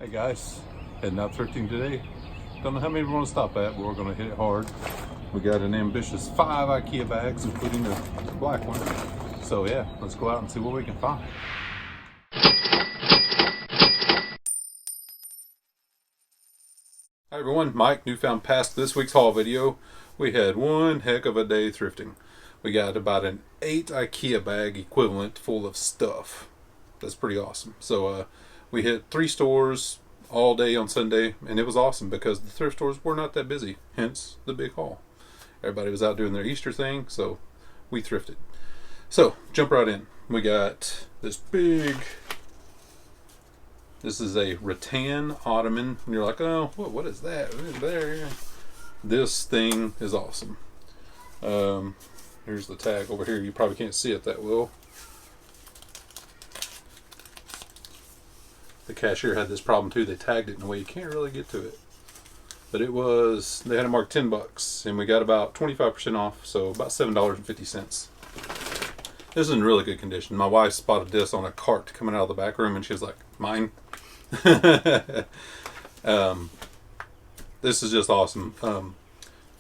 Hey guys, heading out thrifting today. Don't know how many we want to stop at, but we're going to hit it hard. We got an ambitious 5 Ikea bags, including the black one. So yeah, let's go out and see what we can find. Hi everyone, Mike, Newfound Past this week's haul video. We had one heck of a day thrifting. We got about an 8 Ikea bag equivalent full of stuff. That's pretty awesome. So we hit 3 stores all day on Sunday, and it was awesome because the thrift stores were not that busy, hence the big haul. Everybody was out doing their Easter thing, so we thrifted. So, jump right in. We got this big, this is a Rattan Ottoman, and you're like, oh, what is that? What is there? This thing is awesome. Here's the tag over here. You probably can't see it that well. The cashier had this problem too. They tagged it in a way you can't really get to it. But it was, they had it marked $10, and we got about 25% off, so about $7.50. This is in really good condition. My wife spotted this on a cart coming out of the back room, and she was like, mine? This is just awesome.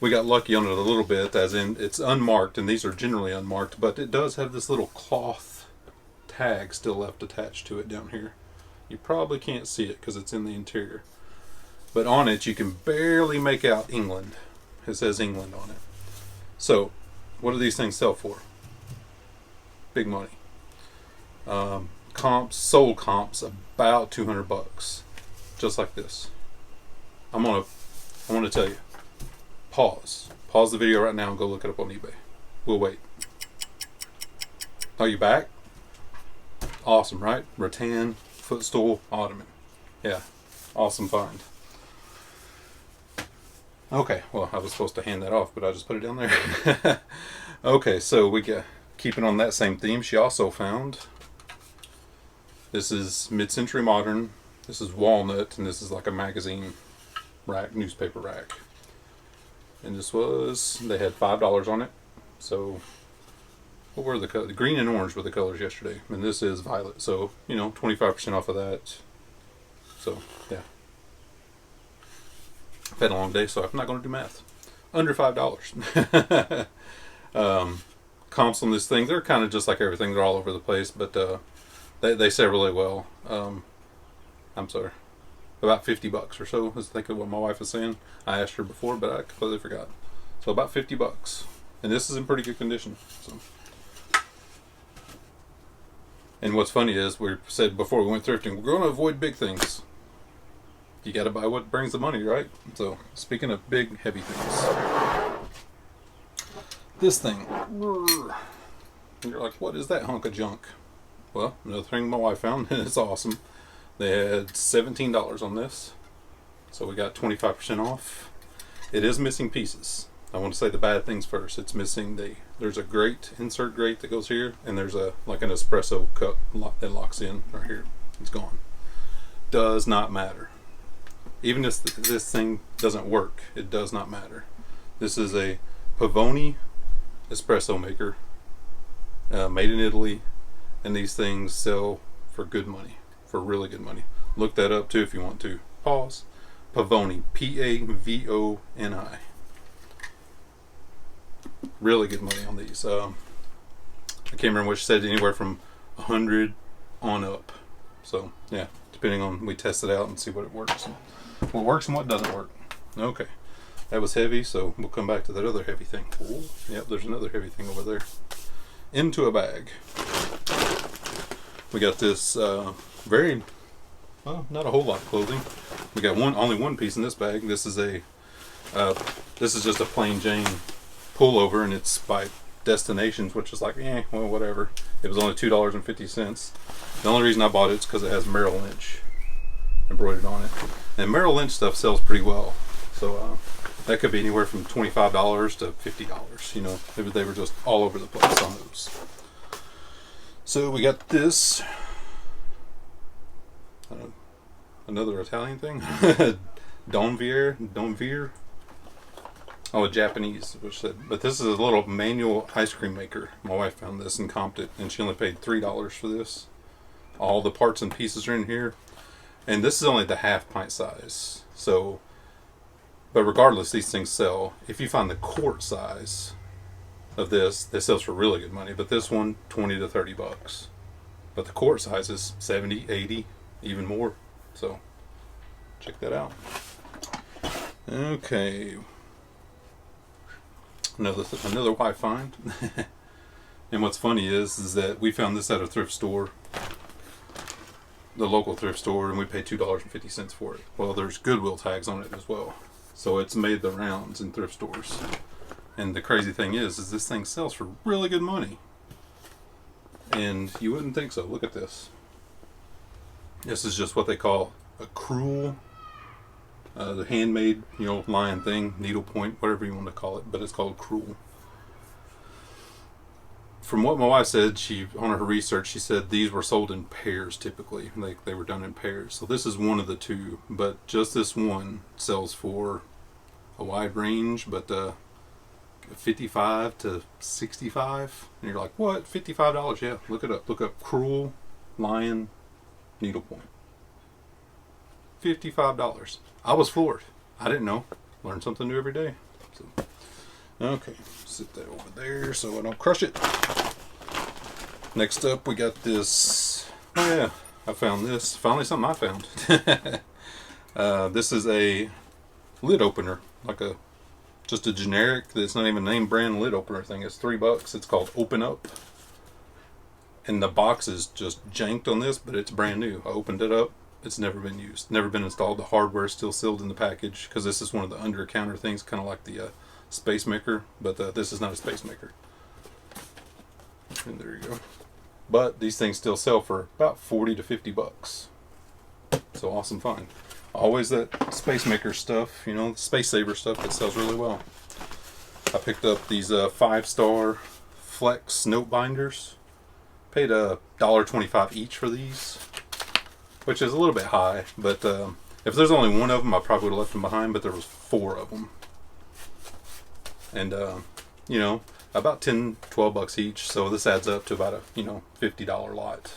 We got lucky on it a little bit, as in it's unmarked, and these are generally unmarked, but it does have this little cloth tag still left attached to it down here. You probably can't see it because it's in the interior. But on it, you can barely make out England. It says England on it. So, what do these things sell for? Big money. Comps, sold comps, about $200. Just like this. I want to tell you. Pause the video right now and go look it up on eBay. We'll wait. Are you back? Awesome, right? Rattan Footstool Ottoman. Yeah, awesome find. Okay, well, I was supposed to hand that off, but I just put it down there. Okay, so we got, keeping on that same theme, she also found, this is mid-century modern, this is walnut, and this is like a magazine rack, newspaper rack. And this was, they had $5 on it. So, what were the colors? Green and orange were the colors yesterday. And this is violet. So, you know, 25% off of that. So, yeah. I've had a long day, so I'm not going to do math. Under $5. Comps on this thing, they're kind of just like everything. They're all over the place, but they sell really well. I'm sorry. About $50 or so is thinking what my wife was saying. I asked her before, but I completely forgot. So about $50. And this is in pretty good condition. So. And what's funny is, we said before we went thrifting, we're going to avoid big things. You got to buy what brings the money, right? So, speaking of big, heavy things. This thing. And you're like, what is that hunk of junk? Well, another thing my wife found, and it's awesome. They had $17 on this. So we got 25% off. It is missing pieces. I want to say the bad things first. It's missing there's a grate, insert grate that goes here, and there's like an espresso cup that locks in right here. It's gone. Does not matter. Even if this thing doesn't work, it does not matter. This is a Pavoni Espresso Maker, made in Italy, and these things sell for good money, for really good money. Look that up too if you want to. Pause. Pavoni, P-A-V-O-N-I. Really good money on these. I can't remember what she said, anywhere from 100 on up. So yeah, depending on, we test it out and see what works and what doesn't work. Okay, that was heavy, so we'll come back to that other heavy thing. Ooh, yep, there's another heavy thing over there. Into a bag. We got this very, well, not a whole lot of clothing. We got only one piece in this bag. This is just a plain Jane pullover, and it's by Destinations, which is like, well, whatever. It was only $2.50. The only reason I bought it is because it has Merrill Lynch embroidered on it, and Merrill Lynch stuff sells pretty well. So that could be anywhere from $25 to $50. You know, they were just all over the place on those. So we got this. Another Italian thing. Donvier. Oh, Japanese, which said, but this is a little manual ice cream maker. My wife found this and comped it, and she only paid $3 for this. All the parts and pieces are in here. And this is only the half pint size. So, but regardless, these things sell. If you find the quart size of this sells for really good money. But this one, 20 to 30 bucks. But the quart size is 70, 80, even more. So, check that out. Okay. Another white find. And what's funny is that we found this at a thrift store, the local thrift store, and we paid $2.50 for it. Well, there's Goodwill tags on it as well, so it's made the rounds in thrift stores. And the crazy thing is this thing sells for really good money, and you wouldn't think so. Look at this. This is just what they call a crewel, the handmade, lion thing, needlepoint, whatever you want to call it, but it's called crewel. From what my wife said, on her research, she said these were sold in pairs typically. They were done in pairs. So this is one of the two, but just this one sells for a wide range, but 55 to 65. And you're like, what? $55? Yeah, look it up. Look up crewel lion needlepoint. $55. I was floored. I didn't know. Learn something new every day. So, okay, sit that over there so I don't crush it. Next up, we got this. Oh yeah, I found this. Finally, something I found. This is a lid opener, just a generic. It's not even a name brand lid opener thing. It's $3. It's called Open Up, and the box is just janked on this, but it's brand new. I opened it up. It's never been used, never been installed. The hardware is still sealed in the package because this is one of the under-counter things, kind of like the Space Maker, but this is not a Space Maker. And there you go. But these things still sell for about 40 to 50 bucks. So awesome find. Always that Space Maker stuff, the Space Saver stuff that sells really well. I picked up these 5-star Flex note binders. Paid $1.25 each for these, which is a little bit high, but if there's only one of them, I probably would have left them behind, but there was 4 of them. And, about 10, 12 bucks each, so this adds up to about a, $50 lot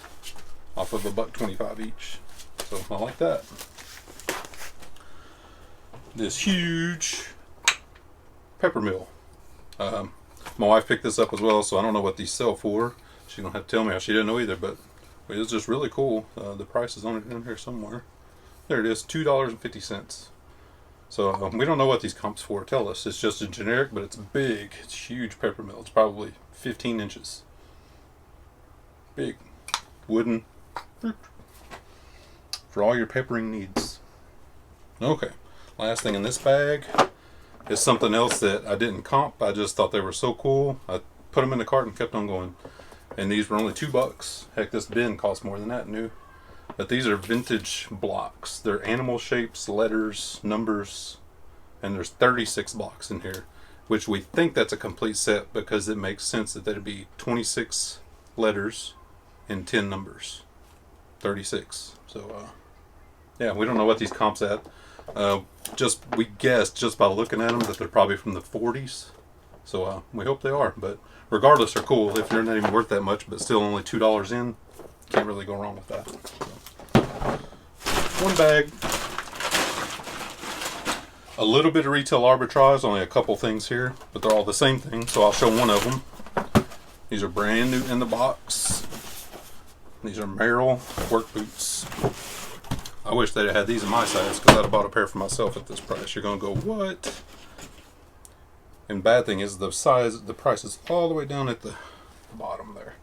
off of $1.25 each. So I like that. This huge pepper mill. My wife picked this up as well, so I don't know what these sell for. She don't have to tell me, she didn't know either, but it was just really cool. The price is on it in here somewhere. There it is, $2.50. So we don't know what these comps for tell us. It's just a generic, but it's big. It's huge pepper mill. It's probably 15 inches. Big. Wooden. For all your peppering needs. Okay. Last thing in this bag is something else that I didn't comp. I just thought they were so cool. I put them in the cart and kept on going. And these were only $2. Heck, this bin cost more than that new. But these are vintage blocks. They're animal shapes, letters, numbers, and there's 36 blocks in here, which we think that's a complete set because it makes sense that that'd be 26 letters and 10 numbers. 36. So, yeah, we don't know what these comps at. We guessed just by looking at them that they're probably from the 40s. So we hope they are. But regardless, they're cool. If they're not even worth that much, but still only $2 in, can't really go wrong with that. So, one bag. A little bit of retail arbitrage, only a couple things here, but they're all the same thing, so I'll show one of them. These are brand new in the box. These are Merrell work boots. I wish they'd had these in my size because I'd have bought a pair for myself at this price. You're going to go, what? And bad thing is the price is all the way down at the bottom there.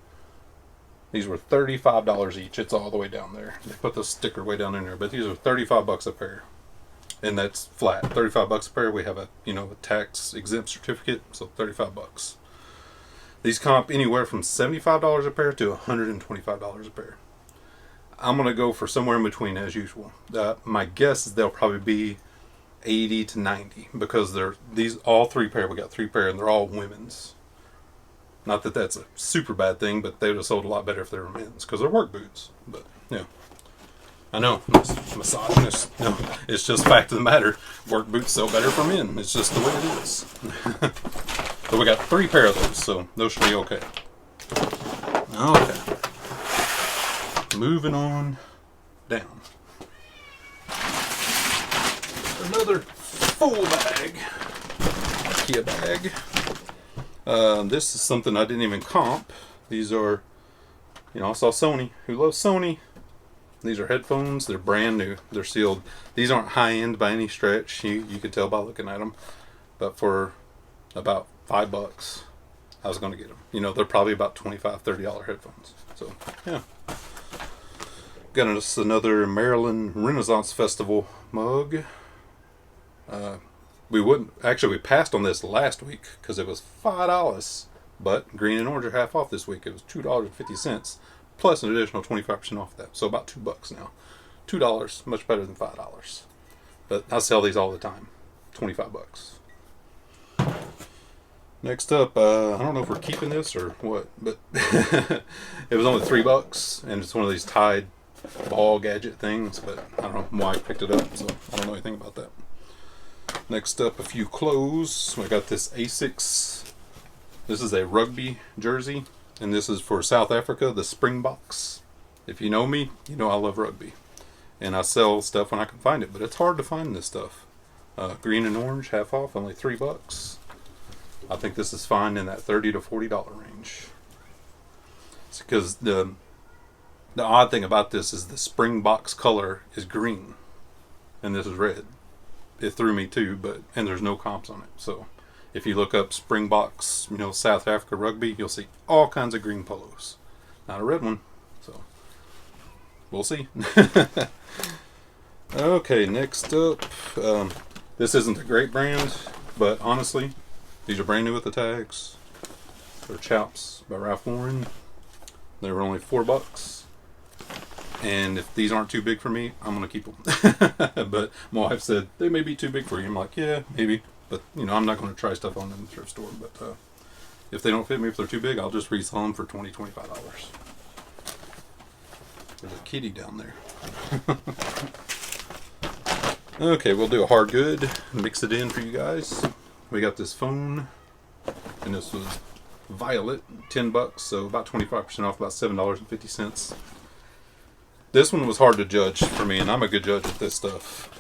These were $35 each. It's all the way down there. They put the sticker way down in there, but these are 35 bucks a pair. And that's flat. 35 bucks a pair. We have a tax exempt certificate, so 35 bucks. These comp anywhere from $75 a pair to $125 a pair. I'm going to go for somewhere in between as usual. My guess is they'll probably be 80 to 90 because all 3 pair. We got 3 pair and they're all women's. Not that that's a super bad thing, but they would have sold a lot better if they were men's because they're work boots. But yeah, I know, misogynist. No, it's just fact of the matter. Work boots sell better for men. It's just the way it is. So we got 3 pair of those, so those should be okay. Okay. Moving on down. another full bag. Ikea bag. This is something I didn't even comp. These are, you know, I saw Sony. Who loves Sony? These are headphones. They're brand new. They're sealed. These aren't high-end by any stretch. You can tell by looking at them. But for about $5, I was going to get them. You know, they're probably about $25, $30 headphones. So, yeah. Got us another Maryland Renaissance Festival mug. We passed on this last week because it was $5. But green and orange are half off this week. It was $2.50. Plus an additional 25% off that. So about $2 now. $2, much better than $5. But I sell these all the time. $25. Next up, I don't know if we're keeping this or what, but it was only $3, and it's one of these tied ball gadget things, but I don't know why I picked it up, so I don't know anything about that. Next up, a few clothes. I got this Asics. This is a Rugby Jersey. And this is for South Africa, the Springboks. If you know me, you know I love rugby. And I sell stuff when I can find it, but it's hard to find this stuff. Green and orange, half off, only $3. I think this is fine in that $30 to $40 range. It's because the odd thing about this is the Springboks color is green, and this is red. It threw me too, and there's no comps on it, so. If you look up Springboks, you know, South Africa rugby, you'll see all kinds of green polos. Not a red one, so we'll see. Okay, next up, this isn't a great brand, but honestly, these are brand new with the tags. They're Chaps by Ralph Lauren. They were only $4. And if these aren't too big for me, I'm going to keep them. But my wife said, they may be too big for you. I'm like, yeah, maybe. But, you know, I'm not going to try stuff on in the thrift store. But if they don't fit me, if they're too big, I'll just resell them for $20, $25. There's a kitty down there. Okay, we'll do a hard good. Mix it in for you guys. We got this phone. And this was violet, $10. So about 25% off, about $7.50. This one was hard to judge for me, and I'm a good judge at this stuff.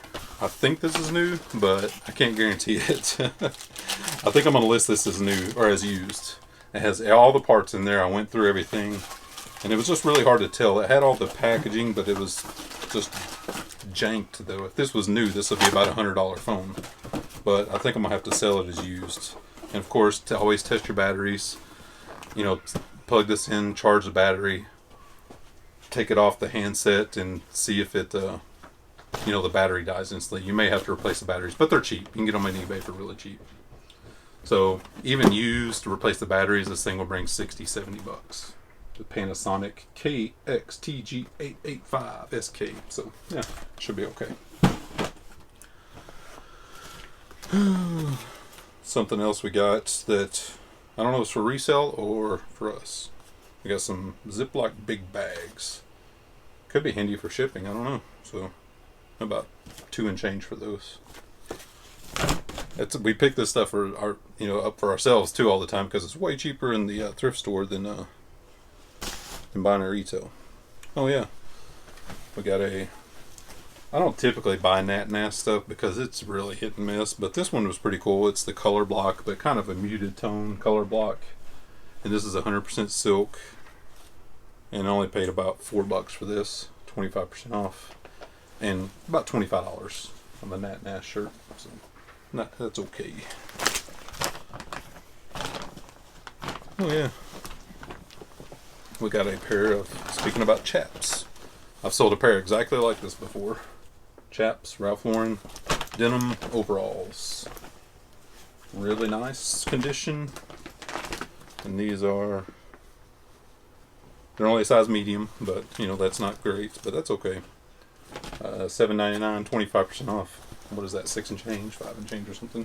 I think this is new, but I can't guarantee it. I think I'm going to list this as new, or as used. It has all the parts in there. I went through everything, and it was just really hard to tell. It had all the packaging, but it was just janked, though. If this was new, this would be about a $100 phone. But I think I'm going to have to sell it as used. And, of course, to always test your batteries. You know, plug this in, charge the battery, take it off the handset, and see if it... you know, the battery dies instantly. You may have to replace the batteries, but they're cheap. You can get them on eBay for really cheap. So even used to replace the batteries, this thing will bring $60, $70. The Panasonic KXTG885SK. So yeah, should be okay. Something else we got that I don't know if it's for resale or for us. We got some Ziploc big bags. Could be handy for shipping. I don't know. So. About $2 and change for those. We pick this stuff for our, you know, up for ourselves too all the time because it's way cheaper in the thrift store than buying at retail. Oh yeah, we got I don't typically buy Nat stuff because it's really hit and miss, but this one was pretty cool. It's the color block, but kind of a muted tone color block, and this is 100% silk. And I only paid about $4 for this, 25% off. And about $25 on the Nat shirt, so that's okay. Oh yeah, we got a pair of, speaking about Chaps, I've sold a pair exactly like this before. Chaps, Ralph Lauren, denim overalls. Really nice condition. And these are, they're only a size medium, but you know, that's not great, but that's okay. $7.99, 25% off. What is that, 6 and change, 5 and change or something?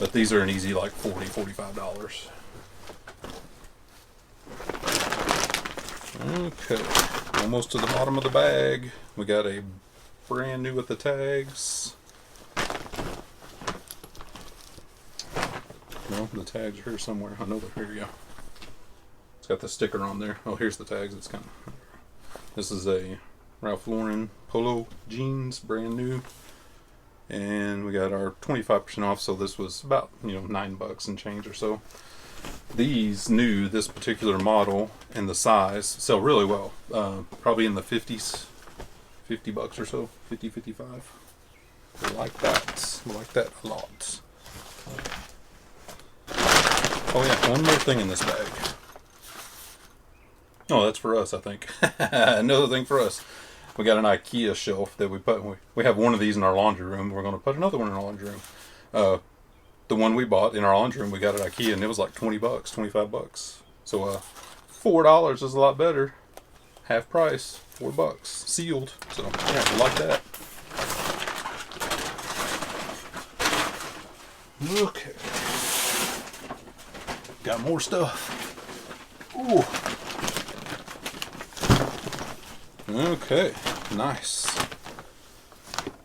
But these are an easy like $40, $45. Okay, almost to the bottom of the bag. We got a brand new with the tags. No, the tags are here somewhere. I know they're here. Yeah, it's got the sticker on there. Oh, here's the tags. It's kind of. This is a Ralph Lauren Polo Jeans, brand new. and we got our 25% off, so this was about, you know, $9 and change or so. These new, this particular model and the size sell really well, probably in the 50s, $50 or so, 50, 55. I like that. I like that a lot. Oh yeah, one more thing in this bag. Oh, that's for us, I think. Another thing for us. We got an Ikea shelf that we have one of these in our laundry room. We're going to put another one in our laundry room. The one we bought in our laundry room, we got at Ikea, and it was like $20, $25. So $4 is a lot better. Half price, $4, sealed. So yeah, I like that. Okay. Got more stuff. Ooh. Okay, nice.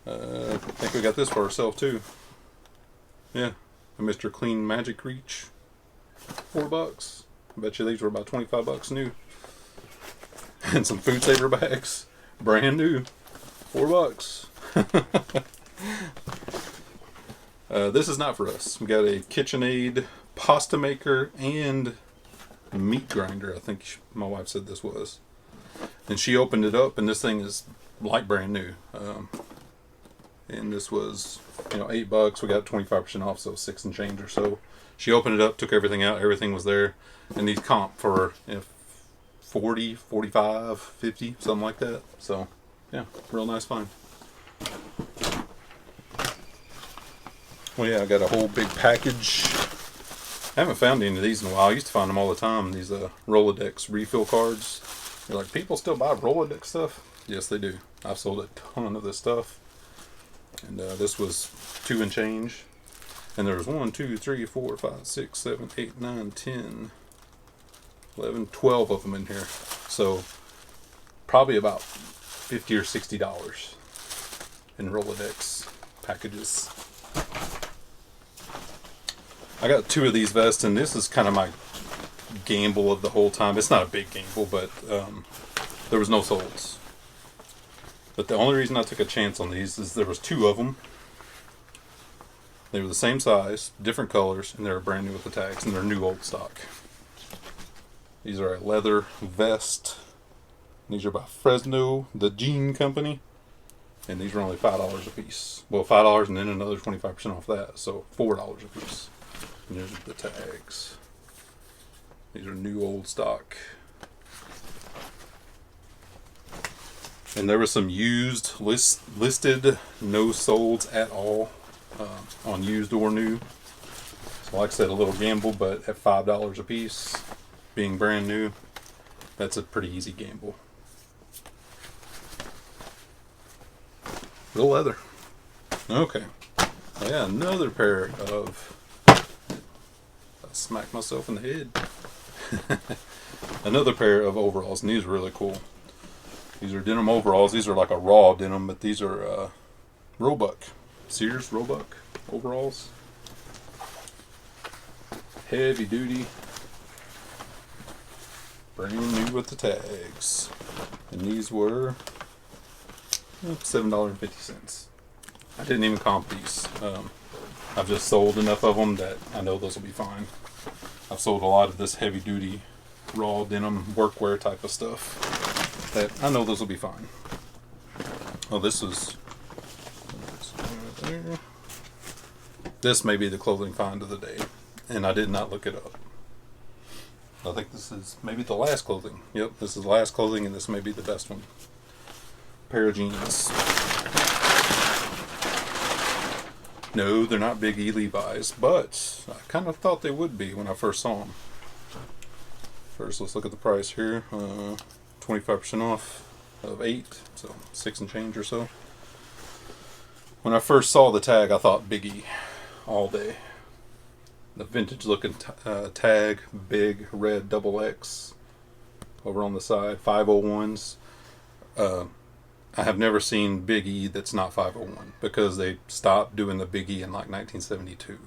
I think we got this for ourselves too. Yeah, a Mr. Clean Magic Reach. $4. I bet you these were about $25 new. And some Food Saver bags. Brand new. $4. This is not for us. We got a KitchenAid pasta maker and meat grinder. I think my wife said this was. And she opened it up, and this thing is like brand new. And this was, you know, $8. We got 25% off, so $6 and change or so. She opened it up, took everything out, everything was there. And these comp for, you know, 40, 45, 50, something like that. So, yeah, real nice find. Well, yeah, I got a whole big package. I haven't found any of these in a while. I used to find them all the time, these Rolodex refill cards. You're like, people still buy Rolodex stuff? Yes, they do. I've sold a ton of this stuff. And this was 2 and change. And there was 1, 2, 3, 4, 5, 6, 7, 8, 9, 10, 11, 12 of them in here. So probably about $50 or $60 in Rolodex packages. I got 2 of these vests, and this is kind of my gamble of the whole time. It's not a big gamble, but there was no soles. But the only reason I took a chance on these is there was 2 of them. They were the same size, different colors, and they were brand new with the tags, and they're new old stock. These are a leather vest. These are by Fresno, the jean company. And these are only $5 a piece. Well, $5 and then another 25% off that, so $4 a piece. And here's the tags. These are new old stock. And there was some used listed, no solds at all on used or new. So like I said, a little gamble, but at $5 a piece, being brand new, that's a pretty easy gamble. Real leather. Okay. Oh yeah, another pair of... I smacked myself in the head. Another pair of overalls, and these are really cool. These are denim overalls. These are like a raw denim, but these are Roebuck. Sears Roebuck overalls. Heavy duty. Brand new with the tags. And these were $7.50. I didn't even comp these. I've just sold enough of them that I know those will be fine. I've sold a lot of this heavy duty raw denim workwear type of stuff that I know those will be fine. Oh, this is... This may be the clothing find of the day, and I did not look it up. I think this is maybe the last clothing. Yep, this is the last clothing, and this may be the best one. Pair of jeans. No, they're not Big E Levi's, but I kind of thought they would be when I first saw them. First, let's look at the price here. 25% off of 8, so 6 and change or so. When I first saw the tag, I thought Big E all day. The vintage looking tag, big red double X over on the side, 501s. I have never seen Big E that's not 501 because they stopped doing the Big E in like 1972.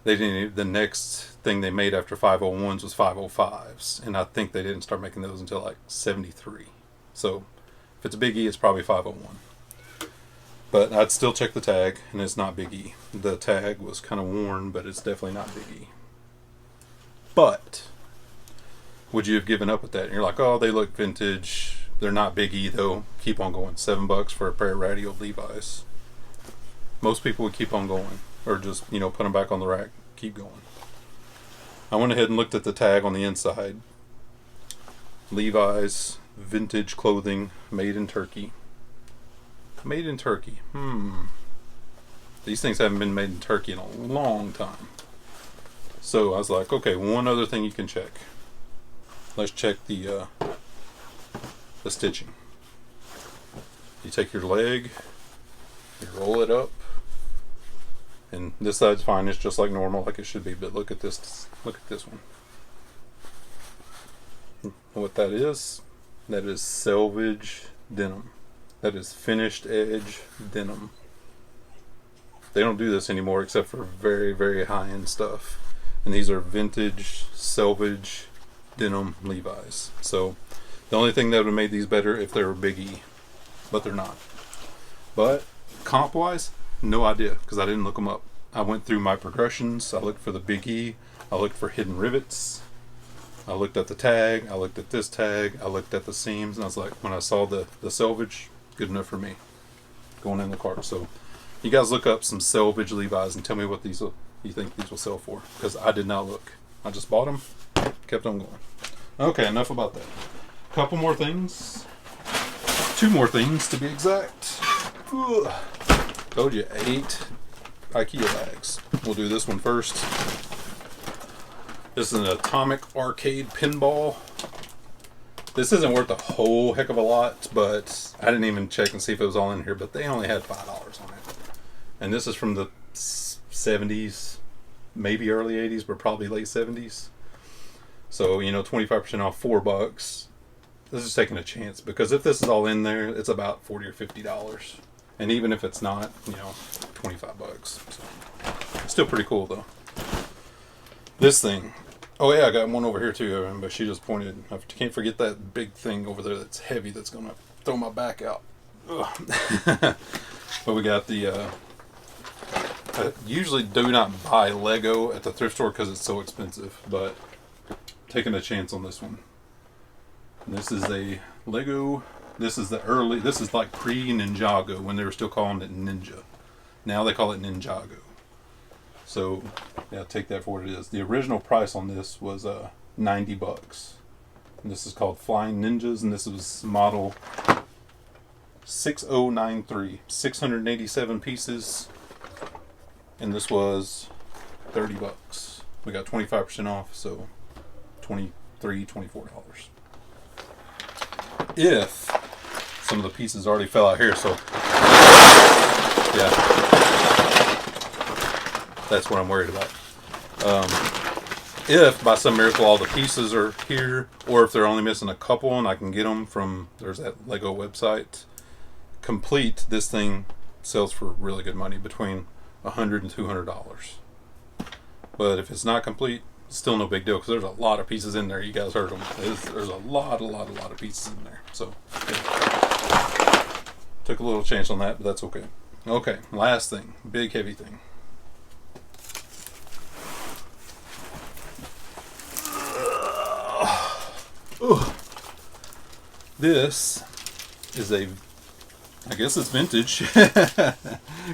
They didn't. The next thing they made after 501s was 505s, and I think they didn't start making those until like 73. So if it's a Big E, it's probably 501. But I'd still check the tag, and it's not Big E. The tag was kind of worn, but it's definitely not Big E. But would you have given up with that? And you're like, oh, they look vintage. They're not Big E though. Keep on going. $7 for a pair of ratty old Levi's. Most people would keep on going, or just, you know, put them back on the rack. Keep going. I went ahead and looked at the tag on the inside. Levi's vintage clothing, made in Turkey. Made in Turkey. These things haven't been made in Turkey in a long time. So I was like, okay, one other thing you can check. Let's check the stitching. You take your leg, you roll it up, and this side's fine. It's just like normal, like it should be. But look at this. Look at this one. What that is selvage denim. That is finished edge denim. They don't do this anymore except for very, very high-end stuff. And these are vintage, selvage denim Levi's. So the only thing that would have made these better if they were Big E. But they're not. But comp-wise, no idea, because I didn't look them up. I went through my progressions. I looked for the Big E. I looked for hidden rivets. I looked at the tag. I looked at this tag. I looked at the seams. And I was like, when I saw the selvage, good enough for me. Going in the cart. So you guys look up some selvage Levi's and tell me what you think these will sell for. Because I did not look. I just bought them. Kept on going. Okay, enough about that. Couple more things. 2 more things to be exact. Ugh. Told you 8 Ikea bags. We'll do this one first. This is an Atomic Arcade Pinball. This isn't worth a whole heck of a lot, but I didn't even check and see if it was all in here, but they only had $5 on it. And this is from the 70s, maybe early 80s, but probably late 70s. So, you know, 25% off, $4. This is taking a chance, because if this is all in there, it's about $40 or $50. And even if it's not, you know, $25. So, still pretty cool though. This thing. Oh yeah, I got one over here too, but she just pointed. I can't forget that big thing over there that's heavy that's going to throw my back out. But we got the... I usually do not buy Lego at the thrift store because it's so expensive, but taking a chance on this one. This is a Lego... This is like pre-Ninjago, when they were still calling it Ninja. Now they call it Ninjago. So, yeah, take that for what it is. The original price on this was $90. And this is called Flying Ninjas, and this was model 6093. 687 pieces. And this was $30. We got 25% off, so $23, $24. If some of the pieces already fell out here, so yeah, that's what I'm worried about. If by some miracle all the pieces are here, or if they're only missing a couple and I can get them from, there's that Lego website, complete, this thing sells for really good money, between $100 and $200. But if it's not complete, still no big deal, because there's a lot of pieces in there. You guys heard them. There's a lot of pieces in there. So yeah. Took a little chance on that, but that's okay. Okay, last thing, big heavy thing. This is a, I guess it's vintage.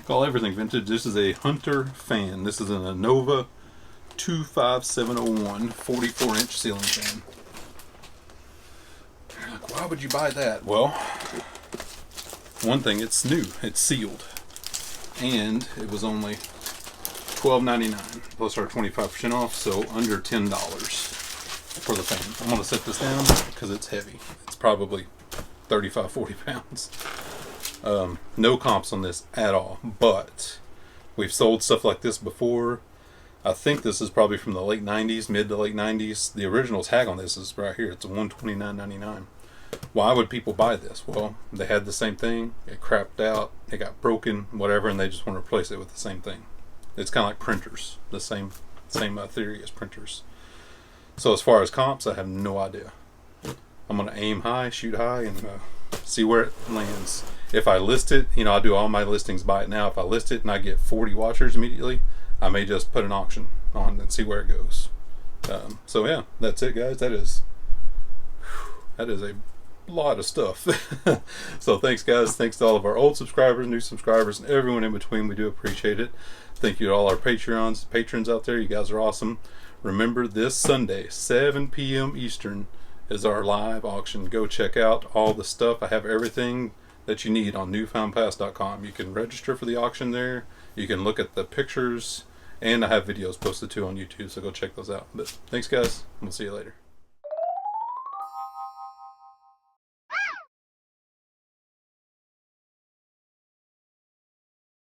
Call everything vintage. This is a Hunter fan. This is an Anova 25701 44-inch ceiling fan. You're like, why would you buy that? Well, one thing, it's new. It's sealed. And it was only $12.99 plus our 25% off, so under $10 for the fan. I'm going to set this down because it's heavy. It's probably 35, 40 pounds. No comps on this at all, but we've sold stuff like this before. I think this is probably from the late 90s, mid to late 90s. The original tag on this is right here. It's $129.99. Why would people buy this? Well, they had the same thing. It crapped out. It got broken, whatever, and they just want to replace it with the same thing. It's kind of like printers. The same theory as printers. So as far as comps, I have no idea. I'm going to aim high, shoot high, and see where it lands. If I list it, you know, I do all my listings by it now. If I list it and I get 40 washers immediately, I may just put an auction on and see where it goes. So yeah, that's it, guys. That is a lot of stuff. So thanks, guys. Thanks to all of our old subscribers, new subscribers, and everyone in between. We do appreciate it. Thank you to all our patrons out there. You guys are awesome. Remember, this Sunday, 7 p.m. Eastern, is our live auction. Go check out all the stuff. I have everything that you need on newfoundpass.com. You can register for the auction there. You can look at the pictures, and I have videos posted too on YouTube, so go check those out. But thanks, guys. We'll see you later.